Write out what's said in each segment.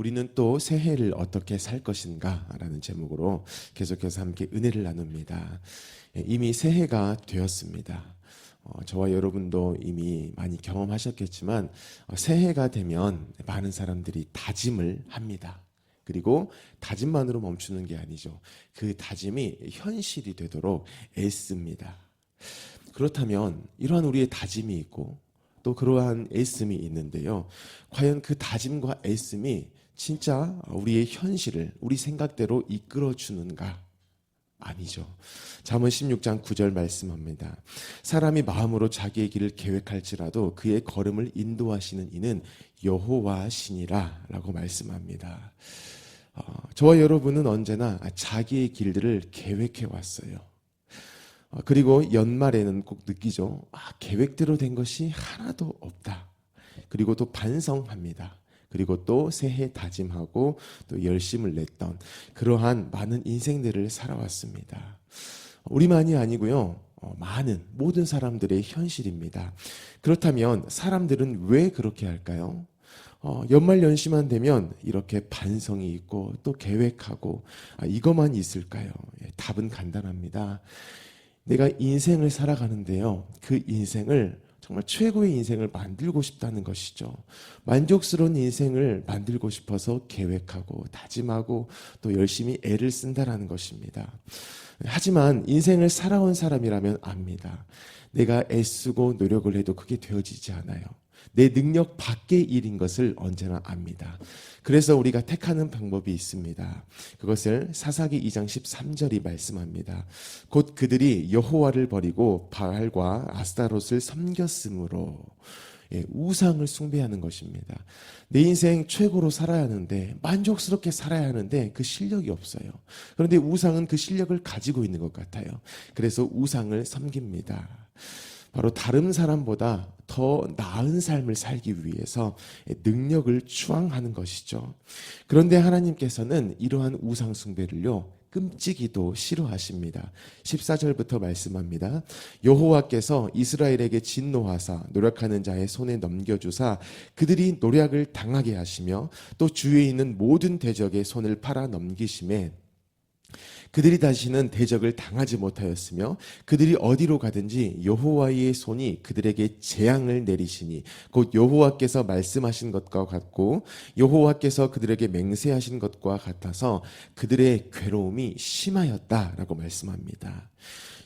우리는 또 새해를 어떻게 살 것인가 라는 제목으로 계속해서 함께 은혜를 나눕니다. 이미 새해가 되었습니다. 저와 여러분도 이미 많이 경험하셨겠지만 새해가 되면 많은 사람들이 다짐을 합니다. 그리고 다짐만으로 멈추는 게 아니죠. 그 다짐이 현실이 되도록 애씁니다. 그렇다면 이러한 우리의 다짐이 있고 또 그러한 애씀이 있는데요. 과연 그 다짐과 애씀이 진짜 우리의 현실을 우리 생각대로 이끌어 주는가? 아니죠. 잠언 16장 9절 말씀합니다. 사람이 마음으로 자기의 길을 계획할지라도 그의 걸음을 인도하시는 이는 여호와시니라 라고 말씀합니다. 저와 여러분은 언제나 자기의 길들을 계획해 왔어요. 그리고 연말에는 꼭 느끼죠. 계획대로 된 것이 하나도 없다. 그리고 또 반성합니다. 그리고 또 새해 다짐하고 또 열심을 냈던 그러한 많은 인생들을 살아왔습니다. 우리만이 아니고요. 많은 모든 사람들의 현실입니다. 그렇다면 사람들은 왜 그렇게 할까요? 연말연시만 되면 이렇게 반성이 있고 또 계획하고 이것만 있을까요? 답은 간단합니다. 내가 인생을 살아가는데요. 그 인생을 정말 최고의 인생을 만들고 싶다는 것이죠. 만족스러운 인생을 만들고 싶어서 계획하고 다짐하고 또 열심히 애를 쓴다라는 것입니다. 하지만 인생을 살아온 사람이라면 압니다. 내가 애쓰고 노력을 해도 그게 되어지지 않아요. 내 능력 밖의 일인 것을 언제나 압니다. 그래서 우리가 택하는 방법이 있습니다. 그것을 사사기 2장 13절이 말씀합니다. 곧 그들이 여호와를 버리고 바알과 아스타롯을 섬겼으므로 우상을 숭배하는 것입니다. 내 인생 최고로 살아야 하는데 만족스럽게 살아야 하는데 그 실력이 없어요. 그런데 우상은 그 실력을 가지고 있는 것 같아요. 그래서 우상을 섬깁니다. 바로 다른 사람보다 더 나은 삶을 살기 위해서 능력을 추앙하는 것이죠. 그런데 하나님께서는 이러한 우상 숭배를요 끔찍이도 싫어하십니다. 14절부터 말씀합니다. 여호와께서 이스라엘에게 진노하사 노력하는 자의 손에 넘겨주사 그들이 노력을 당하게 하시며 또 주위에 있는 모든 대적의 손을 팔아 넘기심에 그들이 다시는 대적을 당하지 못하였으며 그들이 어디로 가든지 여호와의 손이 그들에게 재앙을 내리시니 곧 여호와께서 말씀하신 것과 같고 여호와께서 그들에게 맹세하신 것과 같아서 그들의 괴로움이 심하였다라고 말씀합니다.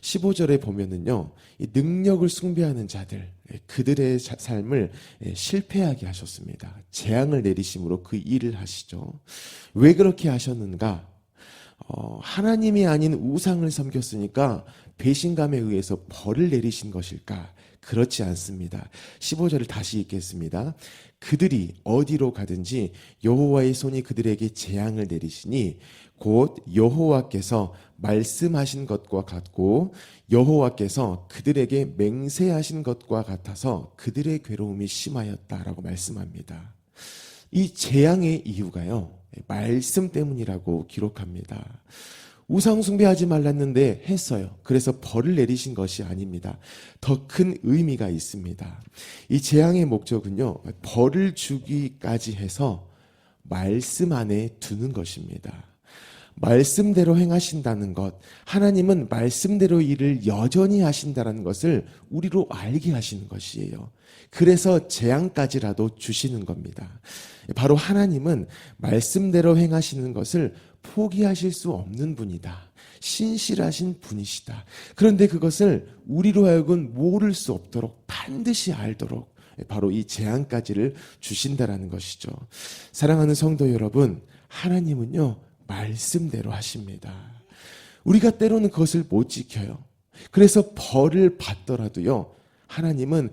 15절에 보면은요, 이 능력을 숭배하는 자들, 그들의 삶을 실패하게 하셨습니다. 재앙을 내리심으로 그 일을 하시죠. 왜 그렇게 하셨는가? 하나님이 아닌 우상을 섬겼으니까 배신감에 의해서 벌을 내리신 것일까? 그렇지 않습니다. 15절을 다시 읽겠습니다. 그들이 어디로 가든지 여호와의 손이 그들에게 재앙을 내리시니 곧 여호와께서 말씀하신 것과 같고 여호와께서 그들에게 맹세하신 것과 같아서 그들의 괴로움이 심하였다라고 말씀합니다. 이 재앙의 이유가요, 말씀 때문이라고 기록합니다. 우상 숭배하지 말랐는데 했어요. 그래서 벌을 내리신 것이 아닙니다. 더 큰 의미가 있습니다. 이 재앙의 목적은요, 벌을 주기까지 해서 말씀 안에 두는 것입니다. 말씀대로 행하신다는 것, 하나님은 말씀대로 일을 여전히 하신다는 것을 우리로 알게 하시는 것이에요. 그래서 재앙까지라도 주시는 겁니다. 바로 하나님은 말씀대로 행하시는 것을 포기하실 수 없는 분이다. 신실하신 분이시다. 그런데 그것을 우리로 하여금 모를 수 없도록 반드시 알도록 바로 이 재앙까지를 주신다라는 것이죠. 사랑하는 성도 여러분, 하나님은요, 말씀대로 하십니다. 우리가 때로는 그것을 못 지켜요. 그래서 벌을 받더라도요, 하나님은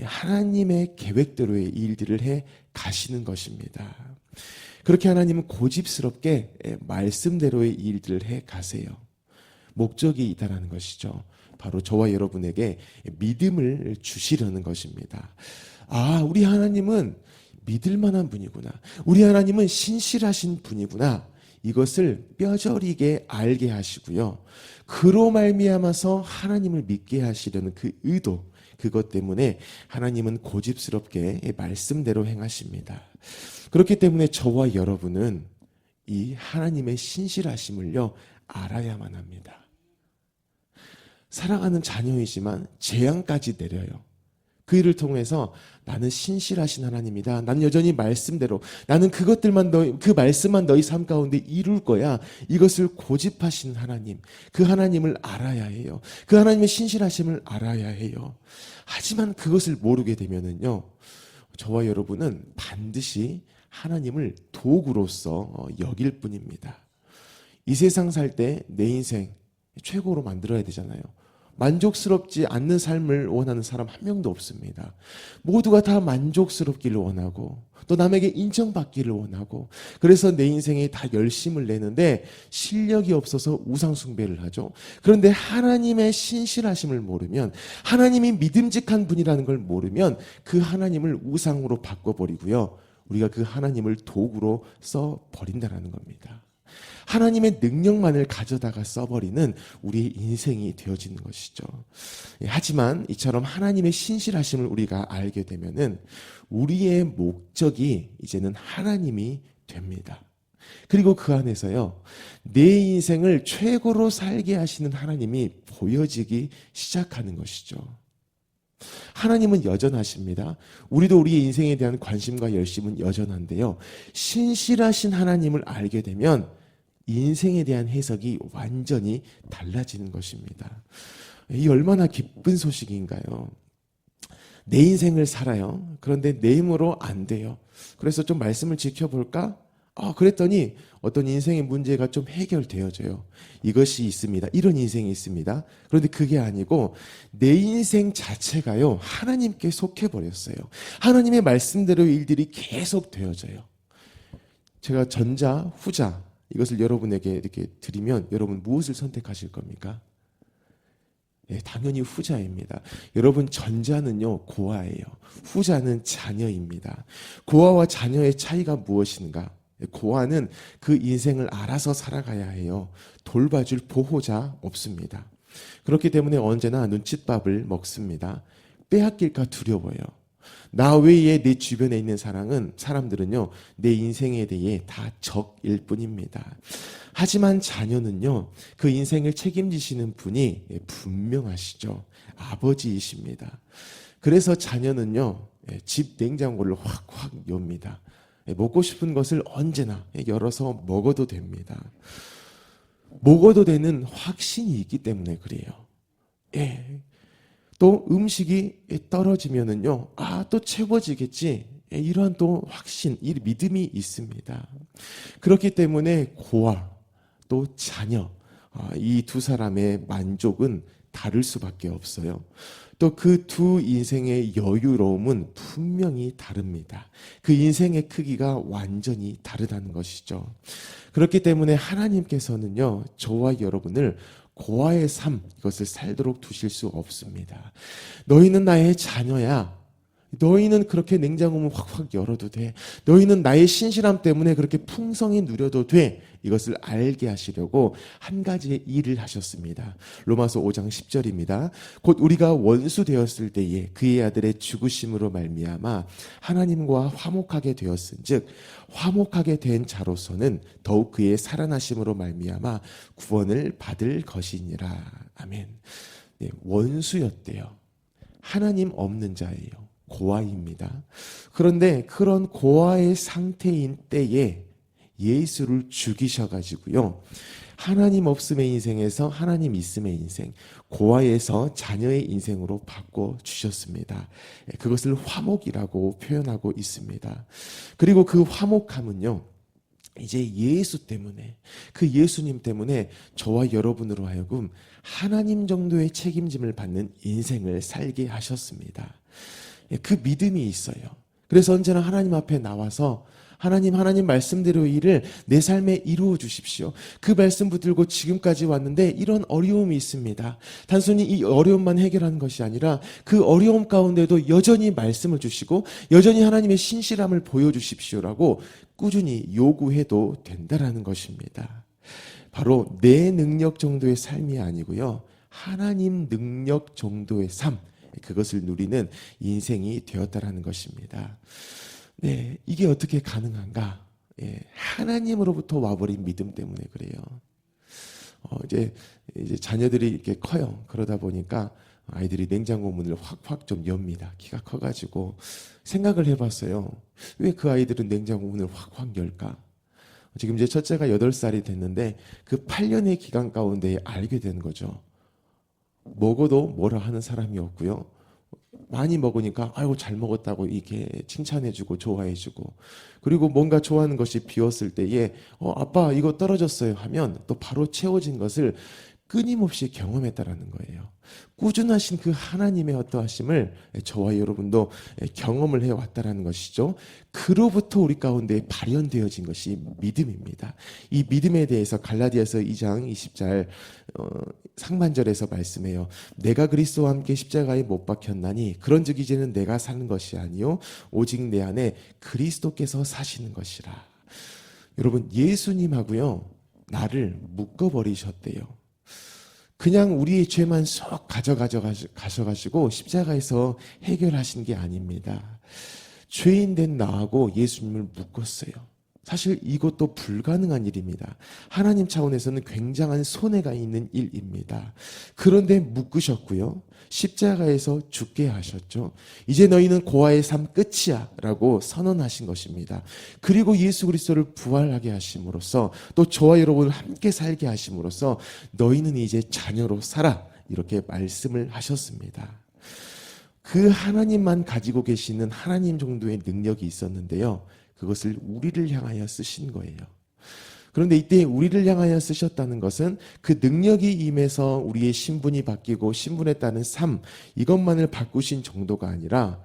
하나님의 계획대로의 일들을 해 가시는 것입니다. 그렇게 하나님은 고집스럽게 말씀대로의 일들을 해 가세요. 목적이 있다라는 것이죠. 바로 저와 여러분에게 믿음을 주시려는 것입니다. 우리 하나님은 믿을 만한 분이구나. 우리 하나님은 신실하신 분이구나. 이것을 뼈저리게 알게 하시고요. 그로 말미암아서 하나님을 믿게 하시려는 그 의도, 그것 때문에 하나님은 고집스럽게 말씀대로 행하십니다. 그렇기 때문에 저와 여러분은 이 하나님의 신실하심을요, 알아야만 합니다. 사랑하는 자녀이지만 재앙까지 내려요. 그 일을 통해서 나는 신실하신 하나님이다. 나는 여전히 말씀대로, 나는 그것들만 그 말씀만 너희 삶 가운데 이룰 거야. 이것을 고집하신 하나님, 그 하나님을 알아야 해요. 그 하나님의 신실하심을 알아야 해요. 하지만 그것을 모르게 되면은요, 저와 여러분은 반드시 하나님을 도구로서 여길 뿐입니다. 이 세상 살 때 내 인생 최고로 만들어야 되잖아요. 만족스럽지 않는 삶을 원하는 사람 한 명도 없습니다. 모두가 다 만족스럽기를 원하고 또 남에게 인정받기를 원하고, 그래서 내 인생에 다 열심을 내는데 실력이 없어서 우상 숭배를 하죠. 그런데 하나님의 신실하심을 모르면, 하나님이 믿음직한 분이라는 걸 모르면 그 하나님을 우상으로 바꿔버리고요, 우리가 그 하나님을 도구로 써버린다는 겁니다. 하나님의 능력만을 가져다가 써버리는 우리의 인생이 되어지는 것이죠. 하지만 이처럼 하나님의 신실하심을 우리가 알게 되면은 우리의 목적이 이제는 하나님이 됩니다. 그리고 그 안에서요, 내 인생을 최고로 살게 하시는 하나님이 보여지기 시작하는 것이죠. 하나님은 여전하십니다. 우리도 우리의 인생에 대한 관심과 열심은 여전한데요, 신실하신 하나님을 알게 되면 인생에 대한 해석이 완전히 달라지는 것입니다. 이 얼마나 기쁜 소식인가요? 내 인생을 살아요. 그런데 내 힘으로 안 돼요. 그래서 좀 말씀을 지켜볼까? 그랬더니 어떤 인생의 문제가 좀 해결되어져요. 이것이 있습니다. 이런 인생이 있습니다. 그런데 그게 아니고 내 인생 자체가요, 하나님께 속해버렸어요. 하나님의 말씀대로 일들이 계속 되어져요. 제가 전자, 후자, 이것을 여러분에게 이렇게 드리면 여러분 무엇을 선택하실 겁니까? 당연히 후자입니다. 여러분, 전자는요, 고아예요. 후자는 자녀입니다. 고아와 자녀의 차이가 무엇인가? 고아는 그 인생을 알아서 살아가야 해요. 돌봐줄 보호자 없습니다. 그렇기 때문에 언제나 눈칫밥을 먹습니다. 빼앗길까 두려워요. 나 외에 내 주변에 있는 사람들은요, 내 인생에 대해 다 적일 뿐입니다. 하지만 자녀는요, 그 인생을 책임지시는 분이 분명하시죠. 아버지이십니다. 그래서 자녀는요, 집 냉장고를 확확 엽니다. 먹고 싶은 것을 언제나 열어서 먹어도 됩니다. 먹어도 되는 확신이 있기 때문에 그래요. 또 음식이 떨어지면은요, 또 채워지겠지. 이러한 또 확신, 이 믿음이 있습니다. 그렇기 때문에 고아, 또 자녀, 이 두 사람의 만족은 다를 수밖에 없어요. 또 그 두 인생의 여유로움은 분명히 다릅니다. 그 인생의 크기가 완전히 다르다는 것이죠. 그렇기 때문에 하나님께서는요, 저와 여러분을 고아의 삶, 이것을 살도록 두실 수 없습니다. 너희는 나의 자녀야. 너희는 그렇게 냉장고문 확확 열어도 돼. 너희는 나의 신실함 때문에 그렇게 풍성히 누려도 돼. 이것을 알게 하시려고 한 가지의 일을 하셨습니다. 로마서 5장 10절입니다. 곧 우리가 원수 되었을 때에 그의 아들의 죽으심으로 말미암아 하나님과 화목하게 되었은즉 화목하게 된 자로서는 더욱 그의 살아나심으로 말미암아 구원을 받을 것이니라. 아멘. 원수였대요. 하나님 없는 자예요. 고아입니다. 그런데 그런 고아의 상태인 때에 예수를 죽이셔가지고요, 하나님 없음의 인생에서 하나님 있음의 인생, 고아에서 자녀의 인생으로 바꿔주셨습니다. 그것을 화목이라고 표현하고 있습니다. 그리고 그 화목함은요, 이제 예수 때문에, 그 예수님 때문에 저와 여러분으로 하여금 하나님 정도의 책임짐을 받는 인생을 살게 하셨습니다. 그 믿음이 있어요. 그래서 언제나 하나님 앞에 나와서 하나님 말씀대로 일을 내 삶에 이루어 주십시오. 그 말씀 붙들고 지금까지 왔는데 이런 어려움이 있습니다. 단순히 이 어려움만 해결하는 것이 아니라 그 어려움 가운데도 여전히 말씀을 주시고 여전히 하나님의 신실함을 보여주십시오라고 꾸준히 요구해도 된다라는 것입니다. 바로 내 능력 정도의 삶이 아니고요, 하나님 능력 정도의 삶, 그것을 누리는 인생이 되었다라는 것입니다. 네, 이게 어떻게 가능한가? 예, 하나님으로부터 와버린 믿음 때문에 그래요. 이제 자녀들이 이렇게 커요. 그러다 보니까 아이들이 냉장고 문을 확확 좀 엽니다. 키가 커가지고 생각을 해봤어요. 왜 그 아이들은 냉장고 문을 확확 열까? 지금 이제 첫째가 8살이 됐는데 그 8년의 기간 가운데 알게 된 거죠. 먹어도 뭐라 하는 사람이 없고요. 많이 먹으니까 아이고 잘 먹었다고 이렇게 칭찬해주고 좋아해주고, 그리고 뭔가 좋아하는 것이 비었을 때에 아빠 이거 떨어졌어요 하면 또 바로 채워진 것을 끊임없이 경험했다라는 거예요. 꾸준하신 그 하나님의 어떠하심을 저와 여러분도 경험을 해왔다라는 것이죠. 그로부터 우리 가운데 발현되어진 것이 믿음입니다. 이 믿음에 대해서 갈라디아서 2장 20절 상반절에서 말씀해요. 내가 그리스도와 함께 십자가에 못 박혔나니 그런즉 이제는 내가 사는 것이 아니요 오직 내 안에 그리스도께서 사시는 것이라. 여러분, 예수님하고요 나를 묶어버리셨대요. 그냥 우리의 죄만 쏙 가셔가지고 십자가에서 해결하신 게 아닙니다. 죄인 된 나하고 예수님을 묶었어요. 사실 이것도 불가능한 일입니다. 하나님 차원에서는 굉장한 손해가 있는 일입니다. 그런데 묶으셨고요. 십자가에서 죽게 하셨죠. 이제 너희는 고아의 삶 끝이야 라고 선언하신 것입니다. 그리고 예수 그리스도를 부활하게 하심으로써 또 저와 여러분을 함께 살게 하심으로써 너희는 이제 자녀로 살아 이렇게 말씀을 하셨습니다. 그 하나님만 가지고 계시는 하나님 정도의 능력이 있었는데요. 그것을 우리를 향하여 쓰신 거예요. 그런데 이때 우리를 향하여 쓰셨다는 것은 그 능력이 임해서 우리의 신분이 바뀌고 신분에 따른 삶, 이것만을 바꾸신 정도가 아니라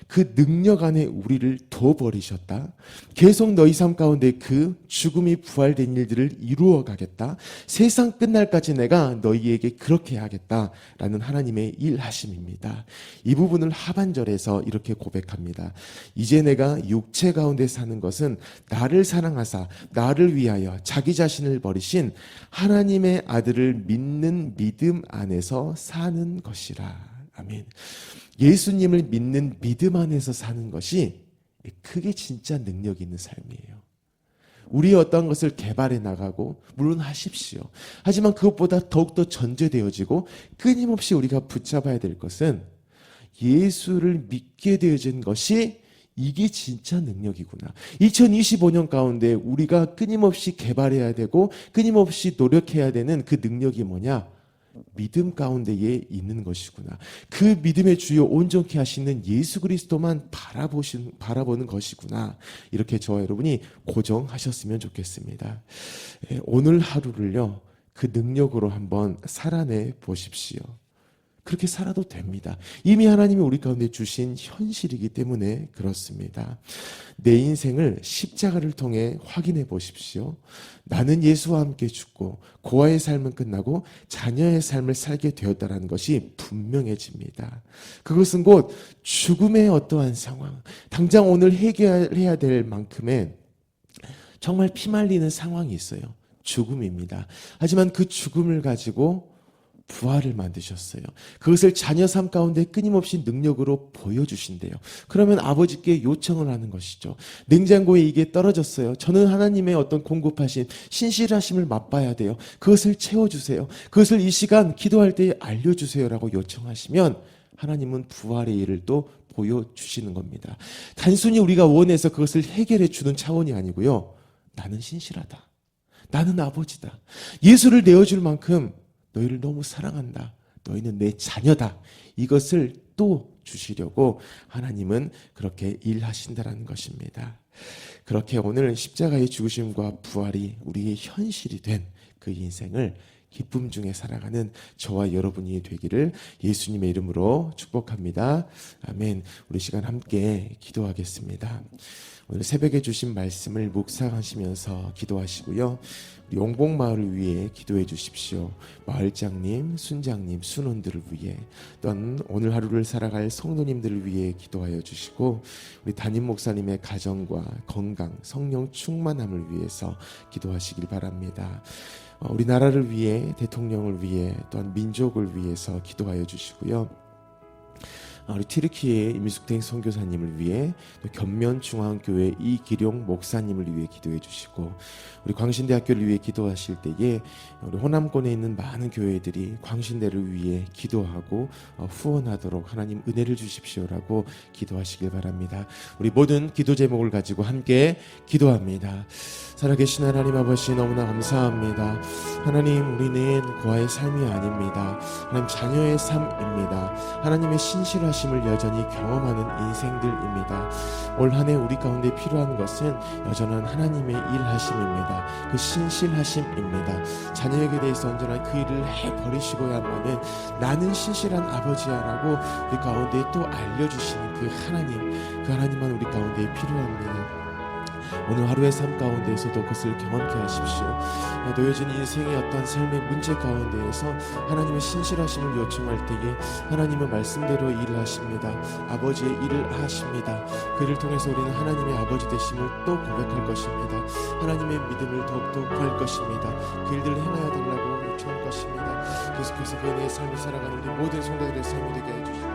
그 능력 안에 우리를 둬버리셨다. 계속 너희 삶 가운데 그 죽음이 부활된 일들을 이루어 가겠다. 세상 끝날까지 내가 너희에게 그렇게 하겠다라는 하나님의 일하심입니다. 이 부분을 하반절에서 이렇게 고백합니다. 이제 내가 육체 가운데 사는 것은 나를 사랑하사 나를 위하여 자기 자신을 버리신 하나님의 아들을 믿는 믿음 안에서 사는 것이라. 아멘. 예수님을 믿는 믿음 안에서 사는 것이 그게 진짜 능력 있는 삶이에요. 우리의 어떤 것을 개발해 나가고 물론 하십시오. 하지만 그것보다 더욱더 전제되어지고 끊임없이 우리가 붙잡아야 될 것은 예수를 믿게 되어진 것이 이게 진짜 능력이구나. 2025년 가운데 우리가 끊임없이 개발해야 되고 끊임없이 노력해야 되는 그 능력이 뭐냐? 믿음 가운데에 있는 것이구나. 그 믿음의 주요 온전케 하시는 예수 그리스도만 바라보는 것이구나. 이렇게 저와 여러분이 고정하셨으면 좋겠습니다. 오늘 하루를요 그 능력으로 한번 살아내 보십시오. 그렇게 살아도 됩니다. 이미 하나님이 우리 가운데 주신 현실이기 때문에 그렇습니다. 내 인생을 십자가를 통해 확인해 보십시오. 나는 예수와 함께 죽고 고아의 삶은 끝나고 자녀의 삶을 살게 되었다는 것이 분명해집니다. 그것은 곧 죽음의 어떠한 상황, 당장 오늘 해결해야 될 만큼의 정말 피말리는 상황이 있어요. 죽음입니다. 하지만 그 죽음을 가지고 부활을 만드셨어요. 그것을 자녀 삶 가운데 끊임없이 능력으로 보여주신대요. 그러면 아버지께 요청을 하는 것이죠. 냉장고에 이게 떨어졌어요. 저는 하나님의 어떤 공급하신 신실하심을 맛봐야 돼요. 그것을 채워주세요. 그것을 이 시간 기도할 때 알려주세요라고 요청하시면 하나님은 부활의 일을 또 보여주시는 겁니다. 단순히 우리가 원해서 그것을 해결해 주는 차원이 아니고요. 나는 신실하다. 나는 아버지다. 예수를 내어줄 만큼 너희를 너무 사랑한다. 너희는 내 자녀다. 이것을 또 주시려고 하나님은 그렇게 일하신다라는 것입니다. 그렇게 오늘 십자가의 죽으심과 부활이 우리의 현실이 된 그 인생을 기쁨 중에 살아가는 저와 여러분이 되기를 예수님의 이름으로 축복합니다. 아멘. 우리 시간 함께 기도하겠습니다. 오늘 새벽에 주신 말씀을 묵상하시면서 기도하시고요. 우리 용복마을을 위해 기도해 주십시오. 마을장님, 순장님, 순원들을 위해, 또한 오늘 하루를 살아갈 성도님들을 위해 기도하여 주시고, 우리 담임 목사님의 가정과 건강, 성령 충만함을 위해서 기도하시길 바랍니다. 우리 나라를 위해, 대통령을 위해, 또한 민족을 위해서 기도하여 주시고요. 우리 튀르키예 임숙택 선교사님을 위해, 또 견면중앙교회 이기룡 목사님을 위해 기도해 주시고, 우리 광신대학교를 위해 기도하실 때에 우리 호남권에 있는 많은 교회들이 광신대를 위해 기도하고 후원하도록 하나님 은혜를 주십시오라고 기도하시길 바랍니다. 우리 모든 기도 제목을 가지고 함께 기도합니다. 살아계신 하나님 아버지, 너무나 감사합니다. 하나님, 우리는 고아의 삶이 아닙니다. 하나님, 자녀의 삶입니다. 하나님의 신실하심을 여전히 경험하는 인생들입니다. 올 한 해 우리 가운데 필요한 것은 여전한 하나님의 일하심입니다. 그 신실하심입니다. 자녀에게 대해서 언제나 그 일을 해버리시고야만은 나는 신실한 아버지야라고 우리 가운데 또 알려주시는 그 하나님만 우리 가운데 필요합니다. 오늘 하루의 삶 가운데에서도 그것을 경험케 하십시오. 놓여진 인생의 어떤 삶의 문제 가운데에서 하나님의 신실하심을 요청할 때에 하나님은 말씀대로 일을 하십니다. 아버지의 일을 하십니다. 그를 통해서 우리는 하나님의 아버지 되심을 또 고백할 것입니다. 하나님의 믿음을 더욱더 구할 것입니다. 그 일들을 행하여 달라고 요청할 것입니다. 계속해서 그 은혜의 삶을 살아가는 우리 모든 성도들의 삶이 되게 해주십시오.